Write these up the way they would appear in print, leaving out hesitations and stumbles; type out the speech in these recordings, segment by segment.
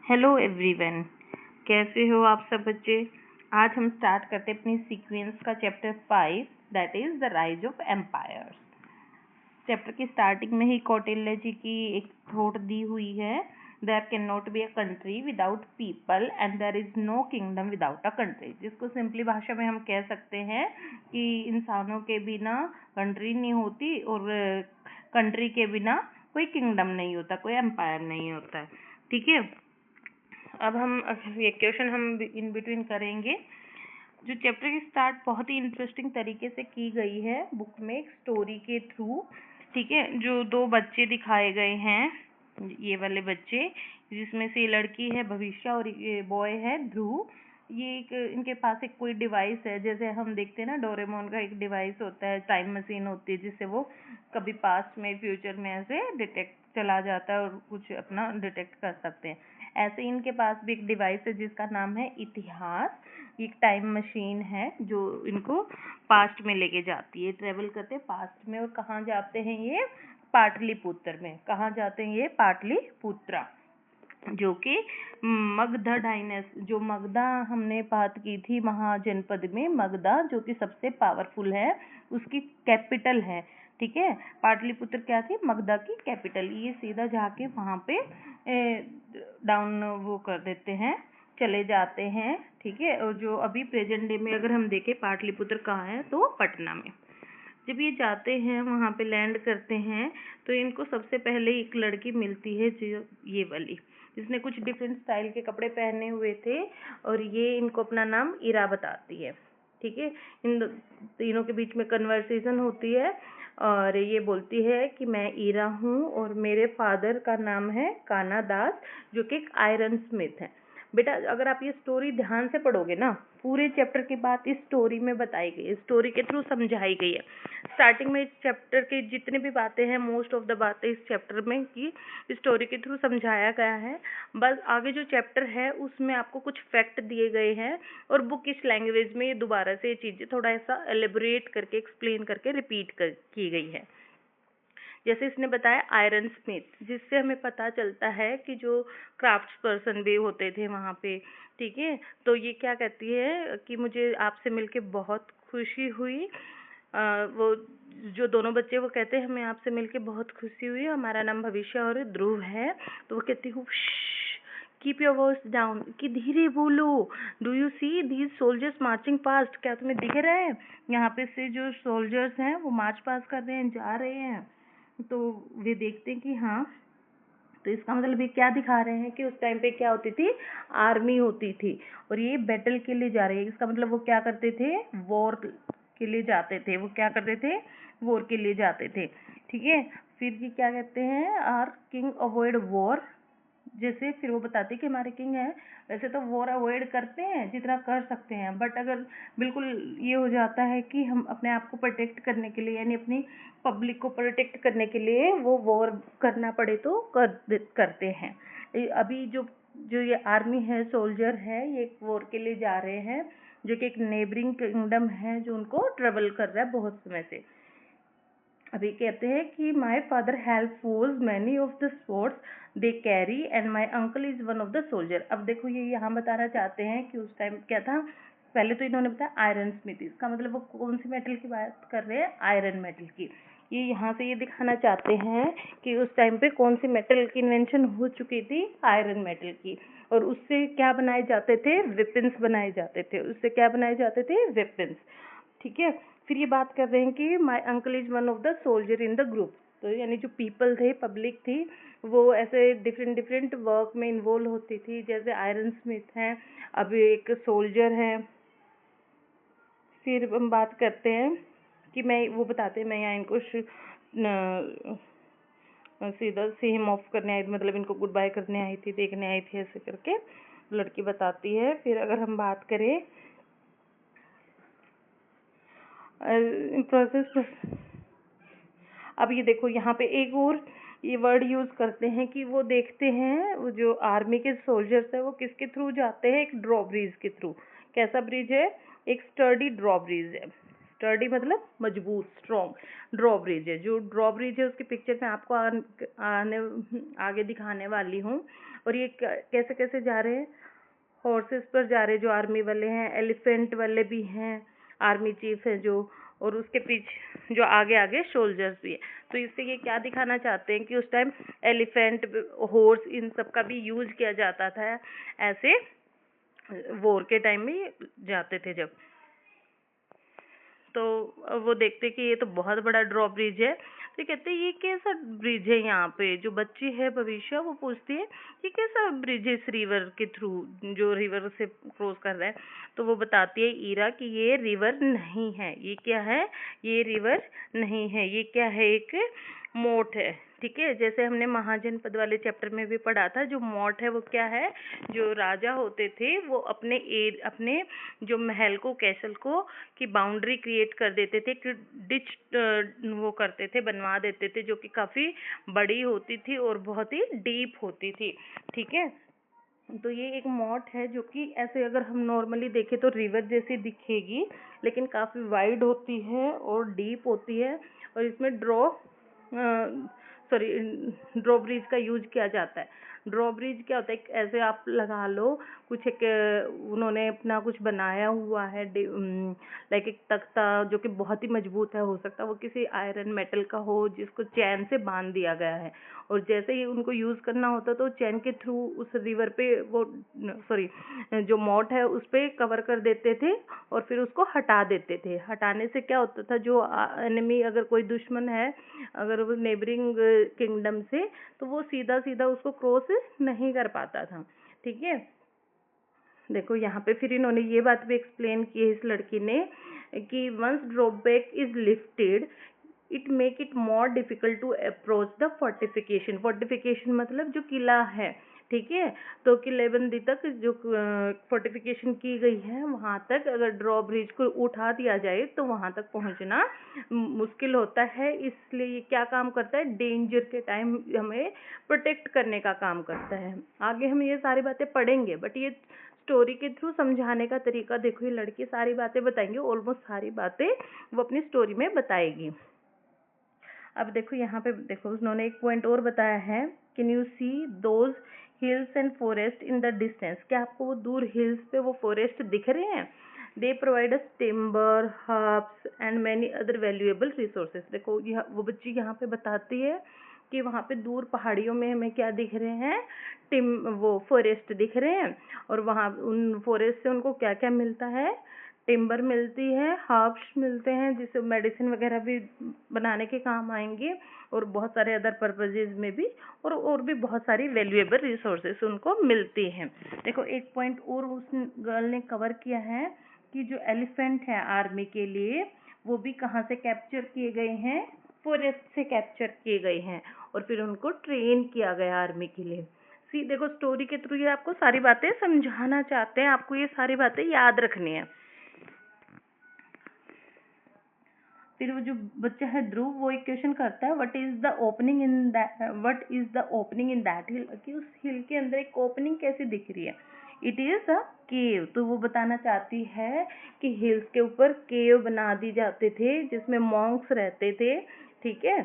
Hello everyone, कैसे हो आप सब बच्चे। आज हम स्टार्ट करते हैं अपनी सीक्वेंस का chapter 5 that is the rise of empires. Chapter की स्टार्टिंग में ही कौटिल्य जी की एक थॉट दी हुई है, there can not be a country without people and there is no kingdom without a country. जिसको सिंपली भाषा में हम कह सकते हैं कि इंसानों के बिना कंट्री नहीं होती और कंट्री के बिना कोई किंगडम नहीं होता, कोई एम्पायर नहीं होता है। ठीक है, अब हम ये क्वेश्चन हम इन बिटवीन करेंगे। जो चैप्टर की स्टार्ट बहुत ही इंटरेस्टिंग तरीके से की गई है बुक में, एक स्टोरी के थ्रू। ठीक है, जो दो बच्चे दिखाए गए हैं, ये वाले बच्चे, जिसमें से लड़की है भविष्य और ये बॉय है ध्रुव। ये एक इनके पास एक कोई डिवाइस है, जैसे हम देखते हैं ना डोरेमोन का एक डिवाइस होता है, टाइम मशीन होती है, जिससे वो कभी पास्ट में फ्यूचर में ऐसे डिटेक्ट चला जाता है और कुछ अपना डिटेक्ट कर सकते हैं। ऐसे इनके पास भी एक डिवाइस है जिसका नाम है इतिहास। एक टाइम मशीन है जो इनको पास्ट में लेके जाती है, ट्रेवल करते हैं पास्ट में। और कहाँ जाते हैं ये? पाटलिपुत्र में। कहाँ जाते हैं ये? पाटलिपुत्रा, जो कि मगध जो मगधा हमने बात की थी महाजनपद में, मगधा जो कि सबसे पावरफुल है, उसकी कैपिटल है। ठीक है, पाटलिपुत्र क्या थी? मगधा की कैपिटल। ये सीधा जाके वहां पे डाउन वो कर देते हैं, चले जाते हैं। ठीक है, और जो अभी प्रेजेंट डे में अगर हम देखें पाटलिपुत्र कहाँ है, तो पटना में। जब ये जाते हैं वहां पे लैंड करते हैं, तो इनको सबसे पहले एक लड़की मिलती है, जो ये वाली, जिसने कुछ डिफरेंट स्टाइल के कपड़े पहने हुए थे, और ये इनको अपना नाम इरा बताती है। ठीक है, इन तीनों के बीच में कन्वर्सेशन होती है और ये बोलती है कि मैं इरा हूँ और मेरे फादर का नाम है काना दास, जो कि एक आयरन स्मिथ है। बेटा अगर आप ये स्टोरी ध्यान से पढ़ोगे ना, पूरे चैप्टर की बात इस स्टोरी में बताई गई है, स्टोरी के थ्रू समझाई गई है। स्टार्टिंग में इस चैप्टर की जितनी भी बातें हैं, मोस्ट ऑफ द बातें इस चैप्टर में की स्टोरी के थ्रू समझाया गया है। बस आगे जो चैप्टर है उसमें आपको कुछ फैक्ट दिए गए हैं और बुक इस लैंग्वेज में दोबारा से ये चीजें थोड़ा ऐसा एलिबोरेट करके, एक्सप्लेन करके रिपीट की गई है। जैसे इसने बताया आयरन स्मिथ, जिससे हमें पता चलता है कि जो क्राफ्ट्स पर्सन भी होते थे वहाँ पे। ठीक है, तो ये क्या कहती है कि मुझे आपसे मिलके बहुत खुशी हुई। वो जो दोनों बच्चे वो कहते हैं हमें आपसे मिलके बहुत खुशी हुई, हमारा नाम भविष्य और ध्रुव है। तो वो कहती हूँ कीप योर वॉइस डाउन, कि धीरे बोलो। Do you see these soldiers marching past, क्या तुम्हें दिख रहा है यहाँ पे से जो सोल्जर्स हैं वो मार्च पास कर रहे हैं, जा रहे हैं। तो वे देखते हैं कि हाँ, तो इसका मतलब ये क्या दिखा रहे हैं कि उस टाइम पे क्या होती थी? आर्मी होती थी और ये बैटल के लिए जा रही है। इसका मतलब वो क्या करते थे? वॉर के लिए जाते थे। वो क्या करते थे? वॉर के लिए जाते थे। ठीक है, फिर ये क्या कहते हैं? Our king avoid war. जैसे फिर वो बताते हैं कि हमारे किंग हैं, वैसे तो वॉर अवॉइड करते हैं जितना कर सकते हैं, बट अगर बिल्कुल ये हो जाता है कि हम अपने आप को प्रोटेक्ट करने के लिए, यानी अपनी पब्लिक को प्रोटेक्ट करने के लिए वो वॉर करना पड़े तो करते हैं। अभी जो जो ये आर्मी है, सोल्जर है, ये एक वॉर के लिए जा रहे हैं, जो कि एक नेबरिंग किंगडम है जो उनको ट्रेवल कर रहा है बहुत समय से। अभी कहते हैं कि my father help force many of the sports they carry and my uncle is one of the soldier. अब देखो ये यहाँ बताना चाहते हैं कि उस टाइम क्या था। पहले तो इन्होंने बताया आयरन स्मिथ, इसका मतलब वो कौन सी मेटल की बात कर रहे हैं? आयरन मेटल की। ये यहाँ से ये दिखाना चाहते हैं कि उस टाइम पे कौन सी मेटल की इन्वेंशन हो चुकी थी? आयरन मेटल की। और उससे क्या बनाए जाते थे? वेपन्स बनाए जाते थे। उससे क्या बनाए जाते थे? वेपन्स। ठीक है, फिर ये बात कर रहे हैं कि my uncle is one of the soldier in the group. तो यानी जो पीपल थे, पब्लिक थी, वो ऐसे डिफरेंट डिफरेंट वर्क में इन्वॉल्व होती थी, जैसे आयरन स्मिथ हैं, अब एक सोल्जर है। फिर हम बात करते हैं कि मैं वो बताते हैं, मैं यहाँ इनको सीधा से हिम ऑफ करने आई, मतलब इनको गुड बाय करने आई थी, देखने आई थी, ऐसे करके लड़की बताती है। फिर अगर हम बात करें प्रोसेस, अब ये देखो यहाँ पे एक और ये वर्ड यूज करते हैं कि वो देखते हैं वो जो आर्मी के सोल्जर्स है वो किसके थ्रू जाते हैं? एक ड्रॉब्रिज के थ्रू। कैसा ब्रिज है? एक स्टर्डी ड्रॉब्रिज है। स्टर्डी मतलब मजबूत, स्ट्रॉन्ग। ड्रॉब्रिज है, जो ड्रॉब्रिज है उसकी पिक्चर मैं आपको आगे दिखाने वाली हूँ। और ये कैसे कैसे जा रहे हैं, हॉर्सेस पर जा रहे हैं जो आर्मी वाले हैं, एलिफेंट वाले भी हैं, आर्मी चीफ है जो, और उसके पीछे जो आगे आगे सोल्जर्स भी है। तो इससे ये क्या दिखाना चाहते हैं कि उस टाइम एलिफेंट, हॉर्स, इन सब का भी यूज किया जाता था ऐसे वॉर के टाइम में जाते थे जब। तो वो देखते कि ये तो बहुत बड़ा ड्रॉब्रिज है, तो कहते हैं ये कैसा ब्रिज है। यहाँ पे जो बच्ची है भविष्य, वो पूछती है ये कैसा ब्रिज है इस रिवर के थ्रू, जो रिवर से क्रॉस कर रहा है। तो वो बताती है ईरा कि ये रिवर नहीं है। ये क्या है, ये रिवर नहीं है, ये क्या है, एक मोट है। ठीक है, जैसे हमने महाजनपद वाले चैप्टर में भी पढ़ा था, जो मोट है वो क्या है, जो राजा होते थे वो अपने जो महल को, कैसल को की बाउंड्री क्रिएट कर देते थे, कि डिच वो करते थे, बनवा देते थे, जो कि काफी बड़ी होती थी और बहुत ही डीप होती थी। ठीक है, तो ये एक मॉट है जो कि ऐसे अगर हम नॉर्मली देखें तो रिवर जैसी दिखेगी, लेकिन काफ़ी वाइड होती है और डीप होती है। और इसमें ड्रॉब्रिज का यूज किया जाता है। ड्रॉब्रिज क्या होता है, ऐसे आप लगा लो कुछ एक उन्होंने अपना कुछ बनाया हुआ है, लाइक एक तख्ता जो कि बहुत ही मजबूत है, हो सकता है वो किसी आयरन मेटल का हो जिसको चैन से बांध दिया गया है, और जैसे ही उनको यूज करना होता तो चैन के थ्रू उस रिवर पे वो जो मॉट है उस पे कवर कर देते थे और फिर उसको हटा देते थे। हटाने से क्या होता था, जो एनिमी, अगर कोई दुश्मन है, अगर वो नेबरिंग किंगडम से, तो वो सीधा सीधा उसको क्रॉस नहीं कर पाता था। ठीक है, देखो यहाँ पे फिर इन्होंने ये बात भी एक्सप्लेन की है इस लड़की ने कि once drawback is lifted it make it more difficult to approach the fortification. Fortification मतलब जो किला है, ठीक है, तो किलेबंदी तक जो फोर्टिफिकेशन की गई है वहां तक अगर ड्रॉब्रिज को उठा दिया जाए तो वहां तक पहुंचना मुश्किल होता है। इसलिए ये क्या काम करता है, डेंजर के टाइम हमें प्रोटेक्ट करने का काम करता है। आगे हम ये सारी बातें पढ़ेंगे, बट ये स्टोरी के थ्रू समझाने का तरीका देखो, ये लड़की सारी बातें बताएंगे, ऑलमोस्ट सारी बातें वो अपनी स्टोरी में बताएगी। अब देखो यहाँ पे देखो, उन्होंने एक पॉइंट और बताया है, can you see those hills and forest in the distance. क्या आपको वो दूर हिल्स पे वो फॉरेस्ट दिख रहे हैं? They provide us timber, herbs and many other valuable resources. देखो यह वो बच्ची यहाँ पे बताती है कि वहाँ पे दूर पहाड़ियों में हमें क्या दिख रहे हैं, वो फॉरेस्ट दिख रहे हैं, और वहाँ उन फॉरेस्ट से उनको क्या क्या मिलता है, टिम्बर मिलती है, हर्ब्स मिलते हैं जिससे मेडिसिन वगैरह भी बनाने के काम आएंगे, और बहुत सारे अदर पर्पजेज में भी, और भी बहुत सारी वैल्यूएबल रिसोर्सेस उनको मिलती हैं। देखो एक पॉइंट और उस गर्ल ने कवर किया है कि जो एलिफेंट है आर्मी के लिए, वो भी कहाँ से कैप्चर किए गए हैं, फॉरेस्ट से कैप्चर किए गए हैं, और फिर उनको ट्रेन किया गया आर्मी के लिए। सी देखो स्टोरी के थ्रू ये आपको सारी बातें समझाना चाहते हैं, आपको ये सारी बातें याद रखनी है। फिर वो जो बच्चा है ध्रुव, वो एक क्वेश्चन करता है, what is the opening in that hill, कि उस हिल के अंदर एक ओपनिंग कैसे दिख रही है। इट इज अ केव। तो वो बताना चाहती है कि हिल्स के ऊपर केव बना दी जाते थे जिसमें मॉन्क्स रहते थे। ठीक है,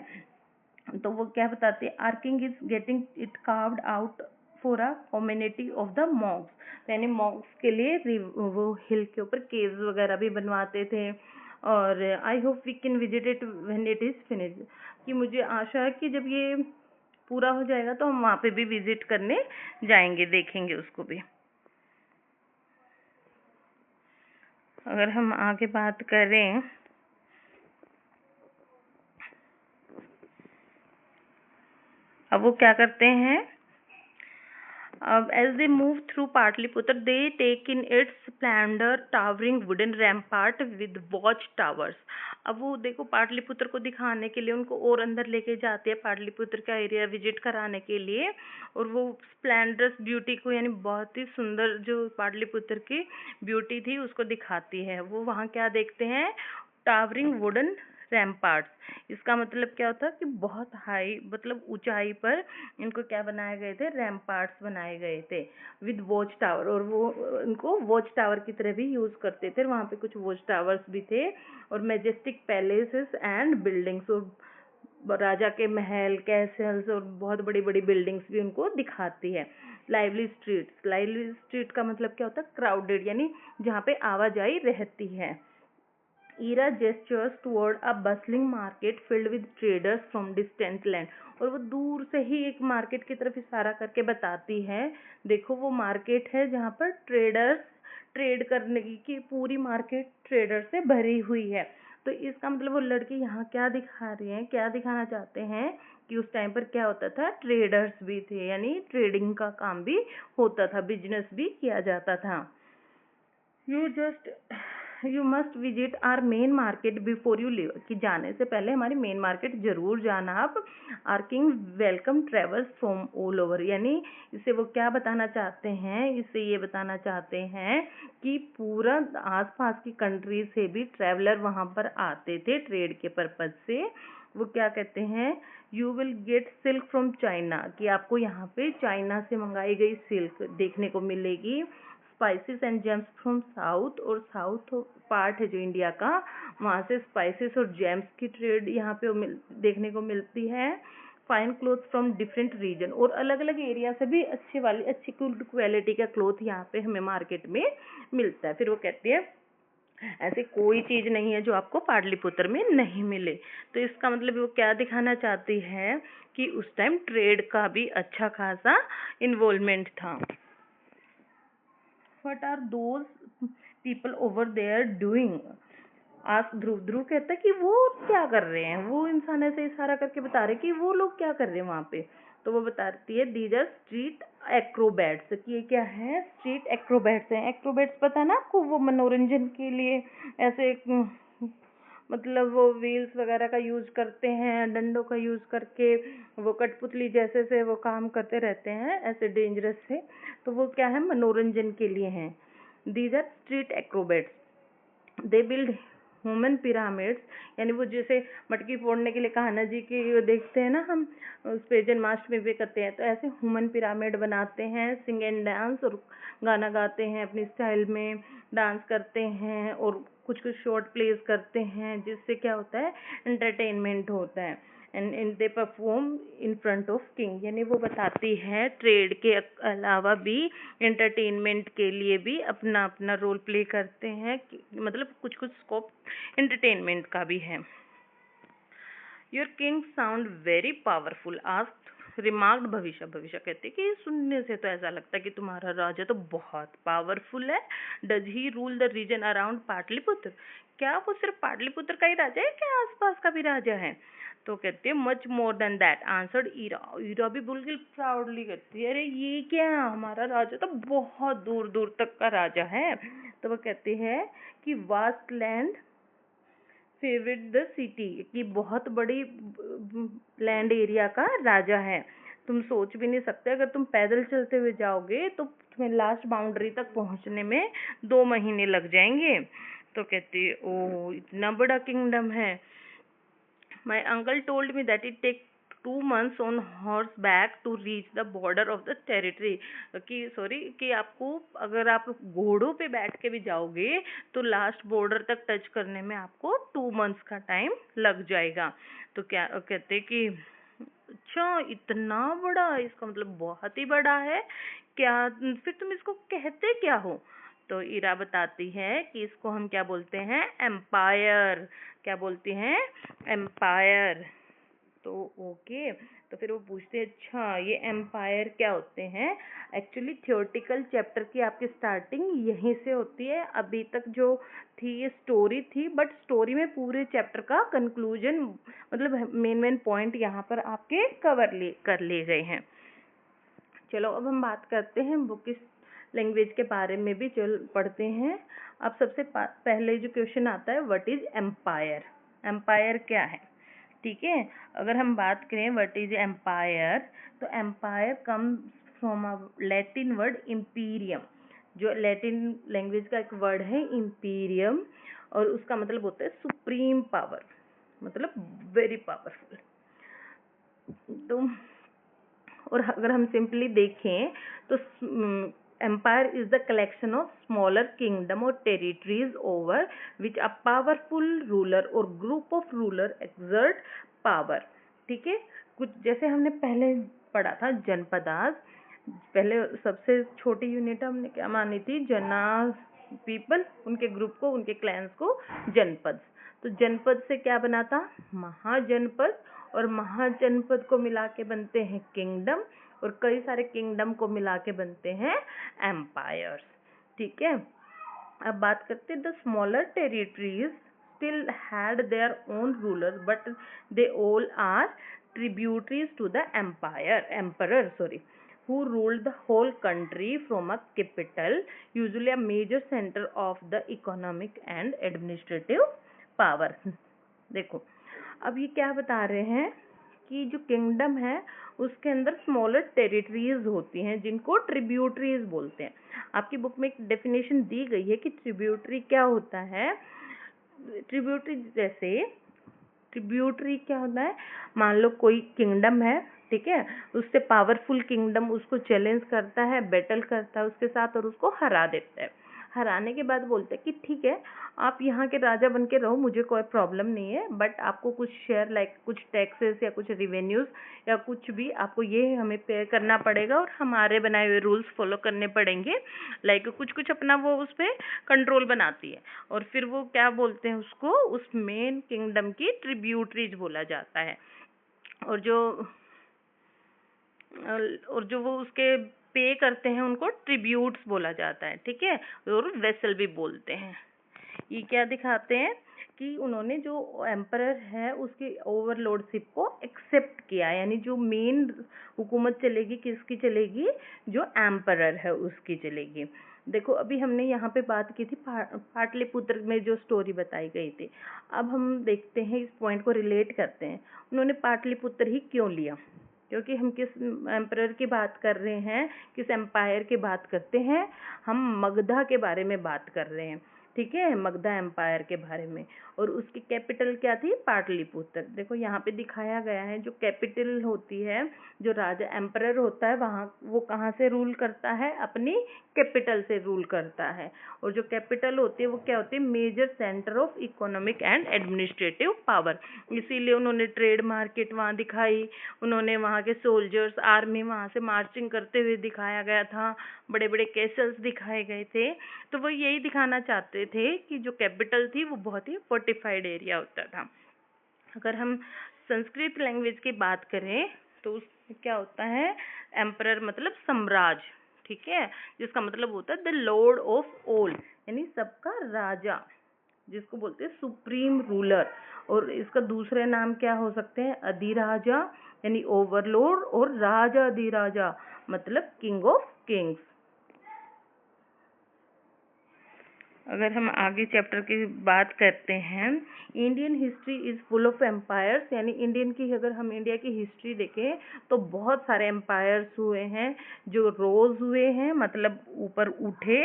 तो वो क्या बताते हैं, our king is getting it carved out for a community of the monks. यानी मॉन्क्स के लिए वो हिल के ऊपर केव्स वगैरह भी बनवाते थे। और I hope we can visit it when it is finished, कि मुझे आशा है कि जब ये पूरा हो जाएगा तो हम वहाँ पे भी विजिट करने जाएंगे, देखेंगे उसको भी। अगर हम आगे बात करें, अब वो क्या करते हैं, as they move through Patliputra, they take in its splendor towering wooden rampart with watch towers. अब वो देखो पाटलिपुत्र को दिखाने के लिए उनको और अंदर लेके जाते हैं, पाटलिपुत्र का एरिया विजिट कराने के लिए, और वो स्प्लेंडरस ब्यूटी को, यानी बहुत ही सुंदर जो पाटलिपुत्र की ब्यूटी थी उसको दिखाती है। वो वहाँ क्या देखते हैं, टावरिंग वुडन रैम्पार्ट्स। इसका मतलब क्या होता है कि बहुत हाई मतलब ऊंचाई पर इनको क्या बनाए गए थे, रैम्पार्ट्स बनाए गए थे विद वॉच टावर, और वो इनको वॉच टावर की तरह भी यूज करते थे। वहाँ पे कुछ वॉच टावर्स भी थे और मैजेस्टिक पैलेसेस एंड बिल्डिंग्स, और राजा के महल, कैसल्स और बहुत बड़ी बड़ी बिल्डिंग्स भी उनको दिखाती है। लाइवली स्ट्रीट का मतलब क्या होता है, क्राउडेड, यानी जहाँ पे आवाजाही रहती है। Ira gestures toward a bustling market filled with traders from distant land, और वो दूर से ही एक मार्केट की तरफ इशारा करके बताती है, देखो वो मार्केट है जहाँ पर ट्रेडर्स ट्रेड करने की पूरी मार्केट ट्रेडर से भरी हुई है। तो इसका मतलब वो लड़की यहाँ क्या दिखा रही है, क्या दिखाना चाहते हैं कि उस टाइम पर क्या होता था, ट्रेडर्स भी थे, यानी ट्रेडिंग का काम भी होता था, बिजनेस भी किया जाता था। You must visit are main market before you leave, कि जाने से पहले हमारी मेन मार्केट जरूर जाना आप। Our king welcome travels from all over, यानी इससे वो क्या बताना चाहते हैं, इससे ये बताना चाहते हैं कि पूरा आसपास की कंट्री से भी ट्रेवलर वहां पर आते थे ट्रेड के पर्पज से। वो क्या कहते हैं, you will get silk from China, कि आपको यहाँ पे चाइना से मंगाई गई सिल्क देखने को मिलेगी। Spices and James from south, और साउथ पार्ट है जो इंडिया का, वहाँ से स्पाइसेस और जेम्स की ट्रेड यहाँ पे देखने को मिलती है। Fine cloth from different region, और अलग अलग एरिया से भी अच्छी क्वालिटी का क्लोथ यहाँ पे हमें मार्केट में मिलता है। फिर वो कहती है ऐसे कोई चीज नहीं है जो आपको पाटलिपुत्र में नहीं मिले। तो इसका मतलब वो क्या दिखाना चाहती है कि उस टाइम ट्रेड का भी अच्छा खासा इन्वॉल्वमेंट था। What are those people over there doing? आज ध्रुव कहता है कि वो क्या कर रहे हैं, वो इंसान ऐसे इशारा करके बता रहे कि वो लोग क्या कर रहे हैं वहाँ पे। तो वो बताती है दीज आर स्ट्रीट एक्रोबैट्स, कि ये क्या है, स्ट्रीट एक्रोबैट्स हैं। एक्रोबैट्स पता है ना आपको, वो मनोरंजन के लिए ऐसे मतलब वो व्हील्स वगैरह का यूज करते हैं, डंडों का यूज करके वो कठपुतली जैसे से वो काम करते रहते हैं ऐसे डेंजरस से। तो वो क्या है, मनोरंजन के लिए हैं। These are street acrobats, they build human pyramids, यानी वो जैसे मटकी फोड़ने के लिए कान्हा जी की देखते हैं ना हम, उस पे जन्माष्टमी पे करते हैं, तो ऐसे ह्यूमन पिरामिड बनाते हैं। सिंग एंड डांस, और गाना गाते हैं अपनी स्टाइल में, डांस करते हैं और कुछ कुछ शॉर्ट प्लेस करते हैं, जिससे क्या होता है, एंटरटेनमेंट होता है। And they perform in front of king, यानी वो बताती है ट्रेड के अलावा भी एंटरटेनमेंट के लिए भी अपना अपना रोल प्ले करते हैं, मतलब कुछ कुछ स्कोप एंटरटेनमेंट का भी है। Your king sound very powerful asked remarked भविष्य कहते कि सुनने से तो ऐसा लगता है कि तुम्हारा राजा तो बहुत पावरफुल है। Does he rule the region around Pataliputra, क्या वो सिर्फ पाटलिपुत्र का ही राजा है, क्या आसपास का भी राजा है? तो कहते हैं much more than that answered Ira. Ira भी बिल्कुल प्राउडली कहती है, अरे ये क्या, हमारा राजा तो बहुत दूर दूर तक का राजा है। तो वो कहते हैं कि vast land favourite the city, कि बहुत बड़ी लैंड एरिया का राजा है। तुम सोच भी नहीं सकते, अगर तुम पैदल चलते हुए जाओगे तो तुम्हें लास्ट बाउंड्री तक पहुंचने में 2 महीने लग जाएंगे। तो कहती है ओह इतना बड़ा किंगडम है। My uncle told me that it take 2 months on horseback to reach the border of the territory, कि आपको अगर आप घोड़ों पे बैठ के भी जाओगे तो लास्ट बॉर्डर तक टच करने में आपको 2 months का टाइम लग जाएगा। तो क्या कहते कि अच्छा इतना बड़ा, इसका मतलब बहुत ही बड़ा है क्या, फिर तुम इसको कहते क्या हो? तो इरा बताती है कि इसको हम क्या बोलते हैं, एम्पायर। क्या बोलते हैं, एम्पायर। तो ओके, तो फिर वो पूछते हैं अच्छा ये एम्पायर क्या होते हैं। एक्चुअली थियोरेटिकल चैप्टर की आपकी स्टार्टिंग यहीं से होती है। अभी तक जो थी ये स्टोरी थी, बट स्टोरी में पूरे चैप्टर का कंक्लूजन, मतलब मेन पॉइंट यहाँ पर आपके कर लिए गए हैं। चलो अब हम बात करते हैं बुकिश लैंग्वेज के बारे में भी, चल पढ़ते हैं। अब सबसे पहले जो क्वेश्चन आता है, व्हाट इज एम्पायर, एम्पायर क्या है? ठीक है, अगर हम बात करें व्हाट इज एम्पायर, तो empire comes from a Latin word imperium, जो लैटिन लैंग्वेज का एक वर्ड है इम्पीरियम, और उसका मतलब होता है सुप्रीम पावर। मतलब वेरी पावरफुल। तो और अगर हम सिंपली देखें तो empire is the collection of smaller kingdom और territories over which a powerful ruler और group of ruler exert power. ठीक है, कुछ जैसे हमने पहले पढ़ा था जनपदास, पहले सबसे छोटी यूनिट हमने क्या मानी थी, जनास पीपल, उनके ग्रुप को, उनके क्लैंस को जनपद। तो जनपद से क्या बना था, महाजनपद, और महाजनपद को मिला के बनते हैं किंगडम, और कई सारे किंगडम को मिला के बनते हैं एम्पायर्स। ठीक है, अब बात करते हैं the smaller territories still had their own ruler but they all are tributaries to the emperor who ruled the whole country from a capital, usually a major center of the economic and administrative power। देखो अब ये क्या बता रहे हैं कि जो kingdom है उसके अंदर स्मॉलर टेरिटरीज होती हैं जिनको ट्रिब्यूटरीज बोलते हैं। आपकी बुक में एक डेफिनेशन दी गई है कि ट्रिब्यूटरी क्या होता है। ट्रिब्यूटरी जैसे ट्रिब्यूटरी क्या होता है, मान लो कोई किंगडम है, ठीक है, उससे पावरफुल किंगडम उसको चैलेंज करता है, बैटल करता है उसके साथ और उसको हरा देता है। हराने के बाद बोलते हैं कि ठीक है आप यहाँ के राजा बन के रहो, मुझे कोई प्रॉब्लम नहीं है, बट आपको कुछ शेयर लाइक कुछ टैक्सेस या कुछ रिवेन्यूज या कुछ भी आपको ये हमें पे करना पड़ेगा और हमारे बनाए हुए रूल्स फॉलो करने पड़ेंगे। लाइक कुछ कुछ अपना वो उस पर कंट्रोल बनाती है, और फिर वो क्या बोलते हैं उसको, उस मेन किंगडम की ट्रिब्यूटरीज बोला जाता है। और जो वो उसके पे करते हैं उनको ट्रिब्यूट्स बोला जाता है। ठीक है, और वेसल भी बोलते हैं। ये क्या दिखाते हैं कि उन्होंने जो एम्परर है उसकी ओवरलॉर्डशिप को एक्सेप्ट किया, यानी जो मेन हुकूमत चलेगी किसकी चलेगी, जो एम्परर है उसकी चलेगी। देखो अभी हमने यहाँ पे बात की थी पाटलिपुत्र में जो स्टोरी बताई गई थी। अब हम देखते हैं इस पॉइंट को रिलेट करते हैं, उन्होंने पाटलिपुत्र ही क्यों लिया, क्योंकि हम किस एम्परर की बात कर रहे हैं, किस एम्पायर की बात करते हैं, हम मगधा के बारे में बात कर रहे हैं। ठीक है, मगधा एम्पायर के बारे में, और उसकी कैपिटल क्या थी, पाटलिपुत्र। देखो यहाँ पे दिखाया गया है जो कैपिटल होती है, जो राजा एम्परर होता है वहाँ वो कहाँ से रूल करता है, अपनी कैपिटल से रूल करता है। और जो कैपिटल होती है वो क्या होती है, major center of economic and administrative power. इसीलिए उन्होंने ट्रेड मार्केट वहाँ दिखाई, उन्होंने वहाँ के सोल्जर्स आर्मी वहाँ से मार्चिंग करते हुए दिखाया गया था, बड़े बड़े कैसल्स दिखाए गए थे। तो वो यही दिखाना चाहते थे कि जो कैपिटल थी वो बहुत ही फोर्टिफाइड एरिया होता था। अगर हम संस्कृत लैंग्वेज की बात करें तो उसमें क्या होता है, एम्परर मतलब सम्राज। ठीक है, जिसका मतलब होता है द लॉर्ड ऑफ ऑल, यानी सबका राजा, जिसको बोलते हैं सुप्रीम रूलर। और इसका दूसरे नाम क्या हो सकते हैं, अधिराजा यानी ओवरलॉर्ड, और राजा अधिराजा मतलब किंग ऑफ किंग्स। अगर हम आगे चैप्टर की बात करते हैं, Indian history is full of empires, यानी इंडियन की अगर हम इंडिया की हिस्ट्री देखें तो बहुत सारे एम्पायर्स हुए हैं जो रोज हुए हैं, मतलब ऊपर उठे,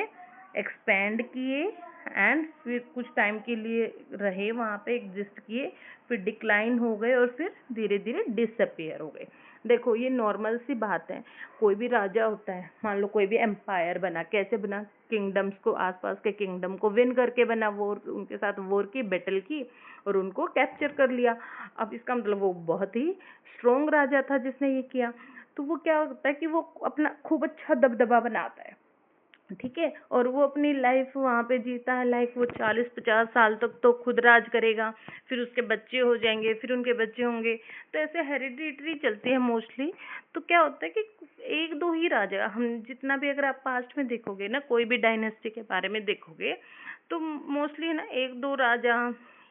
एक्सपेंड किए, एंड फिर कुछ टाइम के लिए रहे वहाँ पे, एग्जिस्ट किए, फिर डिक्लाइन हो गए, और फिर धीरे धीरे डिसअपियर हो गए। देखो ये नॉर्मल सी बात है, कोई भी राजा होता है, मान लो कोई भी एम्पायर बना, कैसे बना, किंगडम्स को, आसपास के किंगडम को विन करके बना, वॉर उनके साथ वॉर की, बैटल की, और उनको कैप्चर कर लिया। अब इसका मतलब वो बहुत ही स्ट्रोंग राजा था जिसने ये किया। तो वो क्या होता है कि वो अपना खूब अच्छा दबदबा बनाता है, ठीक है, और वो अपनी लाइफ वहाँ पे जीता है, लाइक वो 40-50 साल तक तो खुद राज करेगा, फिर उसके बच्चे हो जाएंगे, फिर उनके बच्चे होंगे, तो ऐसे हेरिडिटरी चलती है मोस्टली। तो क्या होता है कि एक दो ही राजा, हम जितना भी अगर आप पास्ट में देखोगे ना, कोई भी डायनेस्टी के बारे में देखोगे तो मोस्टली ना एक दो राजा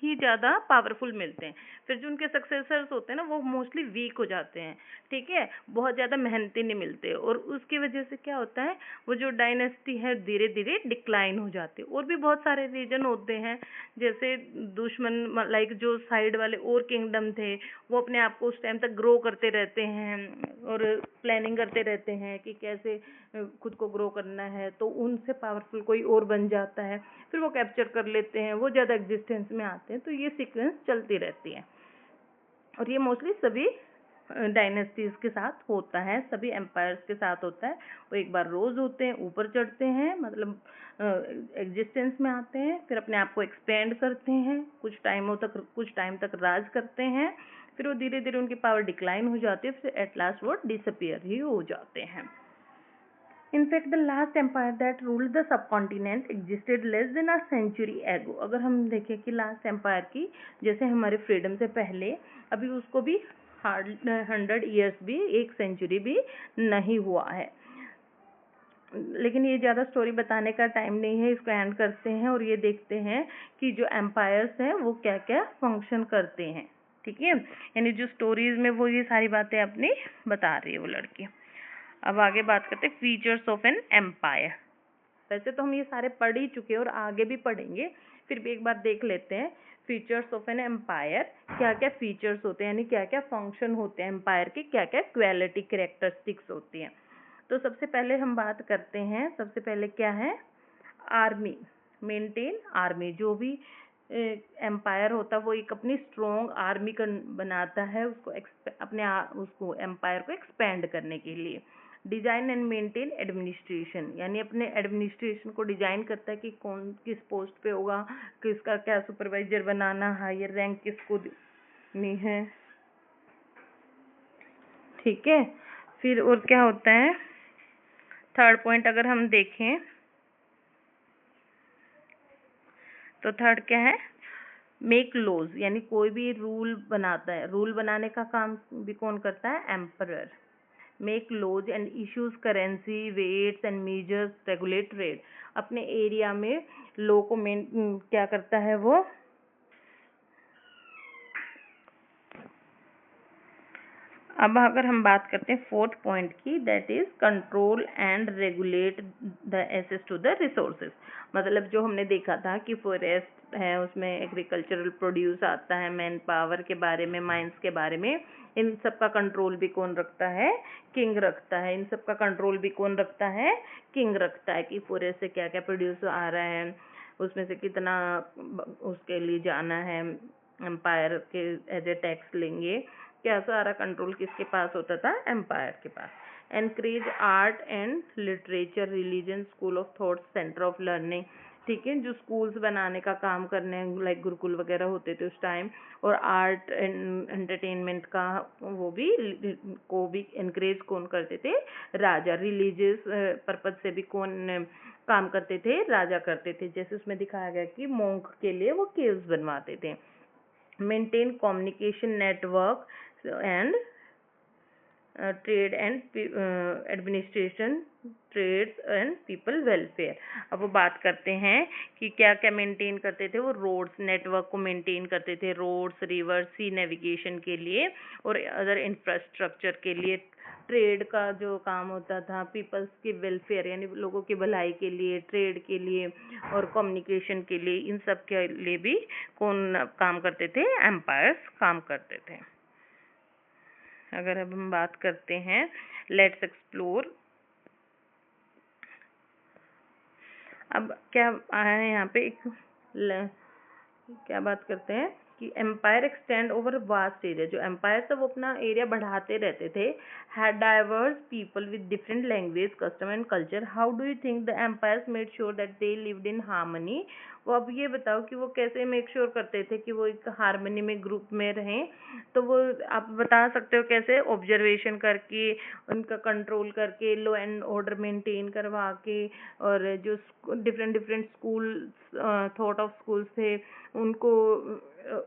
ही ज़्यादा पावरफुल मिलते हैं, फिर जो उनके सक्सेसर्स होते हैं ना वो मोस्टली वीक हो जाते हैं। ठीक है, बहुत ज़्यादा मेहनती नहीं मिलते, और उसकी वजह से क्या होता है, वो जो डायनेस्टी है धीरे धीरे डिक्लाइन हो जाती है। और भी बहुत सारे रीजन होते हैं, जैसे दुश्मन लाइक जो साइड वाले और किंगडम थे वो अपने आप को उस टाइम तक ग्रो करते रहते हैं और प्लानिंग करते रहते हैं कि कैसे खुद को ग्रो करना है, तो उनसे पावरफुल कोई और बन जाता है, फिर वो कैप्चर कर लेते हैं, वो ज़्यादा एग्जिस्टेंस में आते हैं, तो ये सीक्वेंस चलती रहती है। और ये मोस्टली सभी डायनेस्टीज के साथ होता है, सभी एम्पायर्स के साथ होता है। वो एक बार रोज होते हैं, ऊपर चढ़ते हैं, मतलब एग्जिस्टेंस में आते हैं, फिर अपने आप को एक्सपेंड करते हैं, कुछ टाइम तक राज करते हैं, फिर वो धीरे धीरे उनकी पावर डिक्लाइन हो जाती है, फिर एट लास्ट वो डिसअपियर ही हो जाते हैं। In fact, the last empire that ruled the subcontinent existed less than a century ago. अगर हम देखें कि लास्ट एम्पायर की, जैसे हमारे फ्रीडम से पहले, अभी उसको भी 100 ईयर्स भी, 1 सेंचुरी भी नहीं हुआ है। लेकिन ये ज़्यादा स्टोरी बताने का टाइम नहीं है, इसको एंड करते हैं और ये देखते हैं कि जो एम्पायर्स हैं वो क्या क्या फंक्शन करते हैं। ठीक है, यानी जो स्टोरीज में वो ये सारी बातें अपनी बता रही है वो लड़की। अब आगे बात करते हैं फीचर्स ऑफ एन एम्पायर। वैसे तो हम ये सारे पढ़ ही चुके हैं और आगे भी पढ़ेंगे, फिर भी एक बार देख लेते हैं फीचर्स ऑफ एन एम्पायर। क्या क्या फीचर्स होते हैं, यानी क्या क्या फंक्शन होते हैं एम्पायर के, क्या क्या क्वालिटी कैरेक्टरिस्टिक्स होती हैं। तो सबसे पहले हम बात करते हैं, सबसे पहले क्या है, आर्मी, मेंटेन आर्मी। जो भी एम्पायर होता है वो एक अपनी स्ट्रॉन्ग आर्मी बनाता है, उसको एम्पायर को एक्सपेंड करने के लिए। डिजाइन एंड मेंटेन एडमिनिस्ट्रेशन, यानी अपने एडमिनिस्ट्रेशन को डिजाइन करता है कि कौन किस पोस्ट पे होगा, किसका क्या सुपरवाइजर बनाना, हायर रैंक किसको नहीं है। ठीक है, फिर और क्या होता है, थर्ड पॉइंट अगर हम देखें तो थर्ड क्या है, मेक लॉज, यानी कोई भी रूल बनाता है, रूल बनाने का काम भी कौन करता है, emperor. Make laws and issues currency, weights and measures, regulate trade. अपने एरिया में लॉ को क्या करता है वो, अब अगर हम बात करते हैं फोर्थ पॉइंट की, that is control and regulate the access to the resources. मतलब जो हमने देखा था कि फॉरेस्ट है, उसमें एग्रीकल्चरल प्रोड्यूस आता है, मैन पावर के बारे में, माइंस के बारे में, इन सब का कंट्रोल भी कौन रखता है, किंग रखता है। इन सब का कंट्रोल भी कौन रखता है, किंग रखता है, कि फॉरेस्ट से क्या क्या प्रोड्यूस आ रहा है, उसमें से कितना उसके लिए जाना है, एम्पायर के एज ए टैक्स लेंगे, क्या सारा कंट्रोल किसके पास होता था, एम्पायर के पास। Encourage art and literature, religion, school of thought, centre of learning. ठीक है, जो स्कूल्स बनाने का काम करने, लाइक गुरुकुल वगैरह होते थे उस टाइम, और आर्ट एंड एंटरटेनमेंट का वो भी को भी एनकरेज कौन करते थे, राजा। रिलीजियस पर्पज से भी कौन काम करते थे, राजा करते थे। जैसे उसमें दिखाया गया कि मोंक के लिए वो केव्स बनवाते थे। Maintain communication network and trade and administration, trades and people welfare. अब वो बात करते हैं कि क्या क्या मेंटेन करते थे वो, रोड्स नेटवर्क को मेंटेन करते थे, रोड्स, रिवर, सी नेविगेशन के लिए, और अदर इंफ्रास्ट्रक्चर के लिए। ट्रेड का जो काम होता था, पीपल्स की वेलफेयर, यानी लोगों की भलाई के लिए, ट्रेड के लिए और कम्युनिकेशन के लिए, इन सब के लिए भी कौन काम करते थे, एम्पायर्स काम करते थे। अगर अब हम बात करते हैं, लेट्स एक्सप्लोर। अब क्या आया है यहाँ पे, क्या बात करते हैं कि empire extend over vast area. जो एम्पायर था वो अपना एरिया बढ़ाते रहते थे। Had diverse people with different language, custom and culture. How do you think the empires made sure that they lived in harmony. वो अब ये बताओ कि वो कैसे मेक श्योर करते थे कि वो एक हार्मनी में, ग्रुप में रहें। तो वो आप बता सकते हो कैसे, ऑब्जर्वेशन करके, उनका कंट्रोल करके, लॉ एंड ऑर्डर मेंटेन करवा के, और जो different different school, thought of schools थे, उनको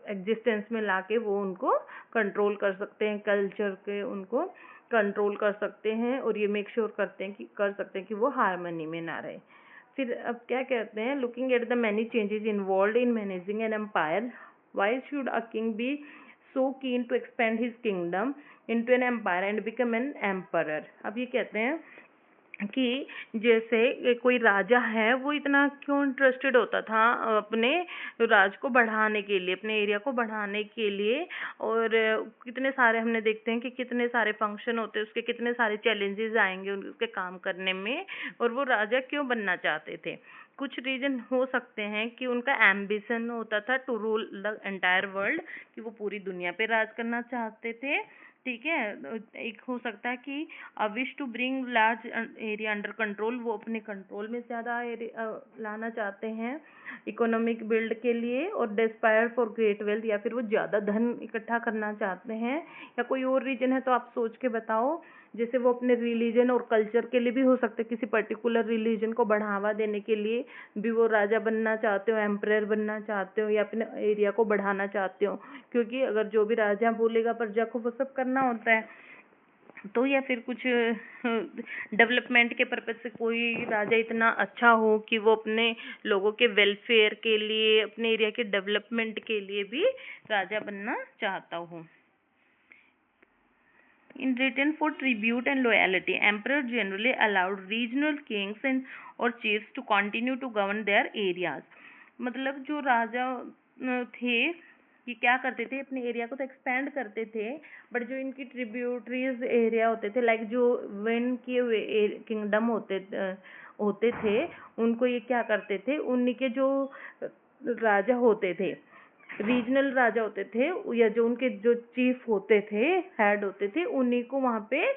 एग्जिस्टेंस में लाके वो उनको कंट्रोल कर सकते हैं, कल्चर के उनको कंट्रोल कर सकते हैं, और ये मेक श्योर करते हैं कि कर सकते हैं कि वो हार्मनी में ना रहे। फिर अब क्या कहते हैं, looking at the many changes involve in managing an empire, why should a king be so keen to expand his kingdom into an empire and become an emperor. अब ये कहते हैं कि जैसे कोई राजा है वो इतना क्यों इंटरेस्टेड होता था अपने राज को बढ़ाने के लिए, अपने एरिया को बढ़ाने के लिए। और कितने सारे हमने देखते हैं कि कितने सारे फंक्शन होते हैं, उसके कितने सारे चैलेंजेस आएंगे उसके काम करने में, और वो राजा क्यों बनना चाहते थे। कुछ रीजन हो सकते हैं कि उनका एम्बिशन होता था to rule the entire world, कि वो पूरी दुनिया पे राज करना चाहते थे। ठीक है, एक हो सकता है कि wish to bring large area under control, वो अपने कंट्रोल में ज़्यादा लाना चाहते हैं इकोनॉमिक बिल्ड के लिए। और डेस्पायर फॉर ग्रेट वेल्थ, या फिर वो ज़्यादा धन इकट्ठा करना चाहते हैं। या कोई और रीजन है तो आप सोच के बताओ। जैसे वो अपने रिलीजन और कल्चर के लिए भी हो सकता है, किसी पर्टिकुलर रिलीजन को बढ़ावा देने के लिए भी वो राजा बनना चाहते हो, एम्परर बनना चाहते हो, या अपने एरिया को बढ़ाना चाहते हो। क्योंकि अगर जो भी राजा बोलेगा प्रजा को वो सब करना होता है। तो या फिर कुछ डेवलपमेंट के पर्पज से कोई राजा इतना अच्छा हो कि वो अपने लोगों के वेलफेयर के लिए, अपने एरिया के डेवलपमेंट के लिए भी राजा बनना चाहता हो। In return for tribute and loyalty, emperor generally allowed regional kings and or chiefs to continue to govern their areas. मतलब जो राजा थे ये क्या करते थे, अपने एरिया को तो एक्सपेंड करते थे, बट जो इनकी ट्रिब्यूटरीज एरिया होते थे, लाइक जो वन के किंगडम होते थे, उनको ये क्या करते थे, उन्हीं के जो राजा होते थे, रीजनल राजा होते थे, या जो उनके जो चीफ होते थे, हेड होते थे, उन्हीं को वहाँ पे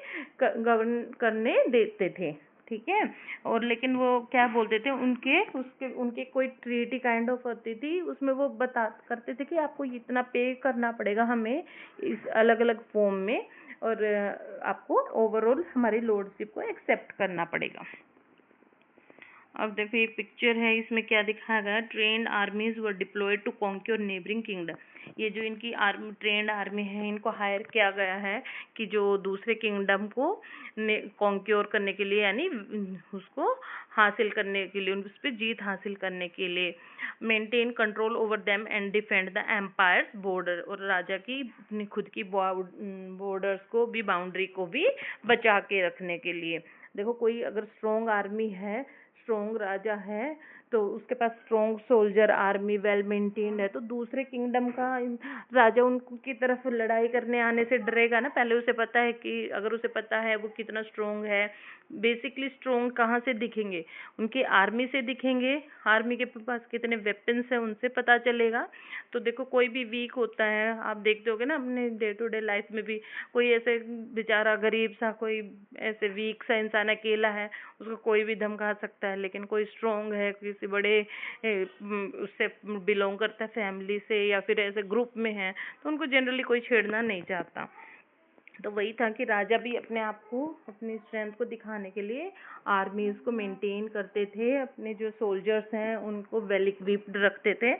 गवर्न करने देते थे। ठीक है, और लेकिन वो क्या बोलते थे, उनके कोई ट्रीटी काइंड ऑफ होती थी, उसमें वो बता करते थे कि आपको इतना पे करना पड़ेगा हमें इस अलग अलग फॉर्म में, और आपको ओवरऑल हमारी लॉर्डशिप को एक्सेप्ट करना पड़ेगा। अब देखो ये पिक्चर है, इसमें क्या दिखाया गया, trained armies were deployed to conquer neighbouring kingdom. ये जो इनकी आर्मी, ट्रेंड आर्मी है, इनको हायर किया गया है कि जो दूसरे किंगडम को कॉन्क्योर करने के लिए, यानी उसको हासिल करने के लिए, उस पर जीत हासिल करने के लिए, maintain control over them and defend the empire's border, और राजा की अपनी खुद की बॉर्डर्स को भी, बाउंड्री को भी बचा के रखने के लिए। देखो कोई अगर स्ट्रॉन्ग आर्मी है, स्ट्रॉन्ग राजा है, तो उसके पास strong soldier army well maintained है, तो दूसरे किंगडम का राजा उनकी तरफ लड़ाई करने आने से डरेगा ना। पहले उसे पता है कि, अगर उसे पता है वो कितना स्ट्रॉन्ग है, बेसिकली स्ट्रॉन्ग कहाँ से दिखेंगे, उनकी आर्मी से दिखेंगे, आर्मी के पास कितने वेपन्स हैं उनसे पता चलेगा। तो देखो कोई भी वीक होता है, आप देखते होगे ना अपने डे टू डे लाइफ में भी, कोई ऐसे बेचारा गरीब सा, कोई ऐसे वीक सा इंसान अकेला है, उसको कोई भी धमका सकता है। लेकिन कोई स्ट्रॉन्ग है, किसी बड़े उससे बिलोंग करता है, फैमिली से या फिर ऐसे ग्रुप में है, तो उनको जनरली कोई छेड़ना नहीं चाहता। तो वही था कि राजा भी अपने आप को, अपनी स्ट्रेंथ को दिखाने के लिए आर्मीज को मेंटेन करते थे, अपने जो सोल्जर्स हैं उनको वेल इक्विप्ड रखते थे।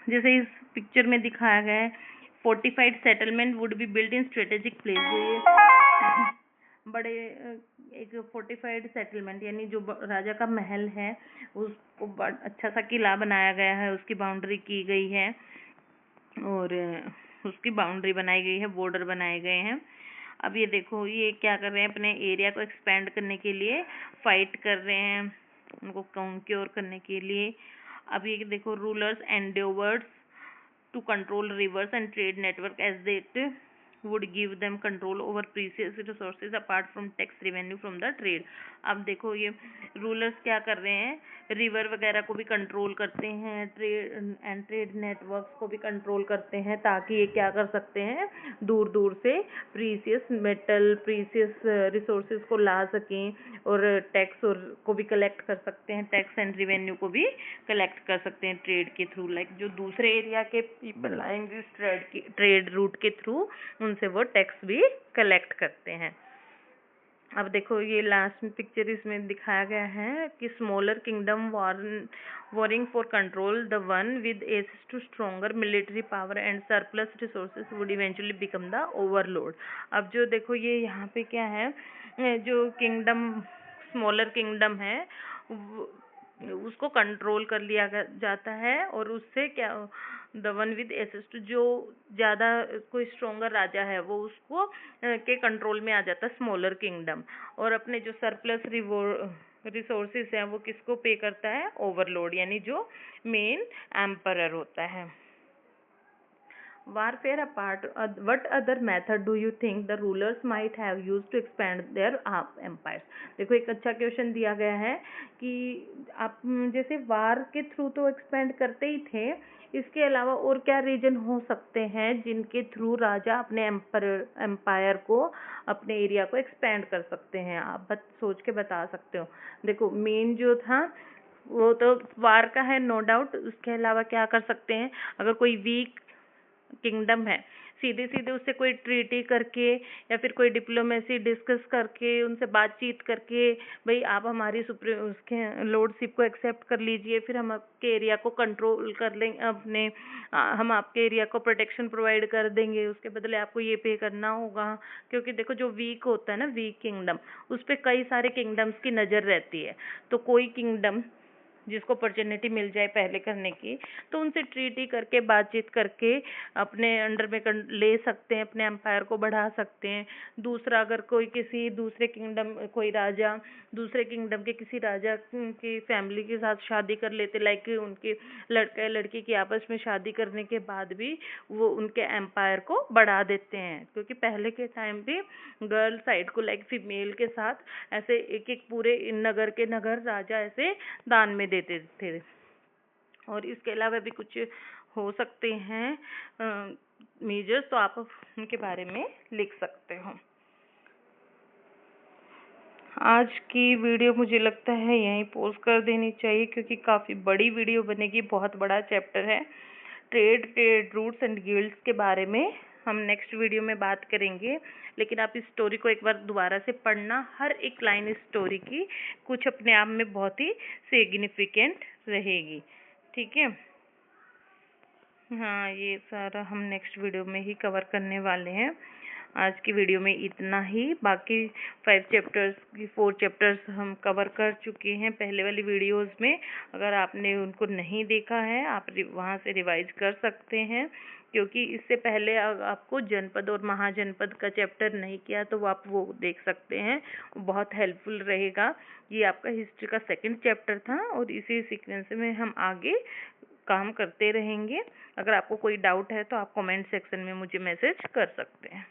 जैसे इस पिक्चर में दिखाया गया है, fortified settlement would be build in strategic place. बड़े एक फोर्टिफाइड सेटलमेंट, यानी जो राजा का महल है उसको अच्छा सा किला बनाया गया है, उसकी बाउंड्री की गई है, और उसकी बाउंड्री बनाई गई है, बॉर्डर बनाए गए हैं। अब ये देखो ये क्या कर रहे हैं, अपने एरिया को एक्सपेंड करने के लिए फाइट कर रहे हैं, उनको कॉन्क्योर करने के लिए। अब ये देखो, rulers endeavours to control rivers and trade network as it would give them control over precious resources apart from tax revenue from the trade। अब देखो ये रूलर्स क्या कर रहे हैं, रिवर वगैरह को भी कंट्रोल करते हैं, ट्रेड नेटवर्क्स को भी कंट्रोल करते हैं, ताकि ये क्या कर सकते हैं, दूर दूर से प्रीसियस मेटल, प्रीसियस रिसोर्सेज को ला सकें, और टैक्स और को भी कलेक्ट कर सकते हैं, टैक्स एंड रिवेन्यू को भी कलेक्ट कर सकते हैं ट्रेड के थ्रू। लाइक जो दूसरे एरिया के पीपल आएंगे ट्रेड रूट के थ्रू, उनसे वो टैक्स भी कलेक्ट करते हैं। अब देखो ये लास्ट में पिक्चर इसमें दिखाया गया है कि smaller kingdom warring for control, the one with access to stronger military power and surplus resources would eventually become the overlord. अब जो देखो ये यहाँ पे क्या है, जो किंगडम, स्मॉलर किंगडम है, उसको कंट्रोल कर लिया जाता है, और उससे क्या द वन विद एसेस जो ज़्यादा कोई स्ट्रोंगर राजा है वो उसको के कंट्रोल में आ जाता है स्मॉलर किंगडम, और अपने जो सरप्लस रिसोर्सेज हैं वो किसको पे करता है, ओवरलोड, यानी जो मेन एम्परर होता है। Warfare apart, what other method do you think the rulers might have used to expand their empires? देखो एक अच्छा क्वेश्चन दिया गया है कि आप जैसे वार के थ्रू तो एक्सपेंड करते ही थे, इसके अलावा और क्या रीजन हो सकते हैं जिनके थ्रू राजा अपने एम्पायर को, अपने एरिया को एक्सपेंड कर सकते हैं? आप सोच के बता सकते हो। देखो मेन जो था वो तो वार का है, नो डाउट। उसके अलावा क्या कर सकते हैं, अगर कोई वीक किंगडम है, सीधे सीधे उससे कोई ट्रीटी करके या फिर कोई डिप्लोमेसी डिस्कस करके, उनसे बातचीत करके, भाई आप हमारी उसके लॉर्डशिप को एक्सेप्ट कर लीजिए, फिर हम आपके एरिया को कंट्रोल कर लेंगे अपने, हम आपके एरिया को प्रोटेक्शन प्रोवाइड कर देंगे, उसके बदले आपको ये पे करना होगा। क्योंकि देखो जो वीक होता है ना, वीक किंगडम, उस पर कई सारे किंगडम्स की नज़र रहती है, तो कोई किंगडम जिसको अपॉर्चुनिटी मिल जाए पहले करने की, तो उनसे ट्रीटी करके, बातचीत करके अपने अंडर में ले सकते हैं, अपने एम्पायर को बढ़ा सकते हैं। दूसरा, अगर कोई किसी दूसरे किंगडम, कोई राजा दूसरे किंगडम के किसी राजा की फैमिली के साथ शादी कर लेते, लाइक उनके लड़का या लड़की की आपस में शादी करने के बाद भी वो उनके एम्पायर को बढ़ा देते हैं, क्योंकि पहले के टाइम पे गर्ल साइड को, लाइक फीमेल के साथ ऐसे एक एक पूरे नगर के नगर राजा ऐसे दान में देते थे। और इसके अलावा भी कुछ हो सकते हैं मेजर्स, तो आप उनके बारे में लिख सकते हो। आज की वीडियो मुझे लगता है यहीं पॉज कर देनी चाहिए, क्योंकि काफ़ी बड़ी वीडियो बनेगी, बहुत बड़ा चैप्टर है। ट्रेड रूट्स एंड गिल्ड्स के बारे में हम नेक्स्ट वीडियो में बात करेंगे, लेकिन आप इस स्टोरी को एक बार दोबारा से पढ़ना। हर एक लाइन इस स्टोरी की कुछ अपने आप में बहुत ही सिग्निफिकेंट रहेगी, ठीक है। हाँ, ये सारा हम नेक्स्ट वीडियो में ही कवर करने वाले हैं। आज की वीडियो में इतना ही। बाकी 4 चैप्टर्स हम कवर कर चुके हैं पहले वाली वीडियोस में। अगर आपने उनको नहीं देखा है, आप वहाँ से रिवाइज कर सकते हैं, क्योंकि इससे पहले आपको जनपद और महाजनपद का चैप्टर नहीं किया तो आप वो देख सकते हैं, बहुत हेल्पफुल रहेगा। ये आपका हिस्ट्री का 2nd चैप्टर था, और इसी सीक्वेंस में हम आगे काम करते रहेंगे। अगर आपको कोई डाउट है तो आप कमेंट सेक्शन में मुझे मैसेज कर सकते हैं।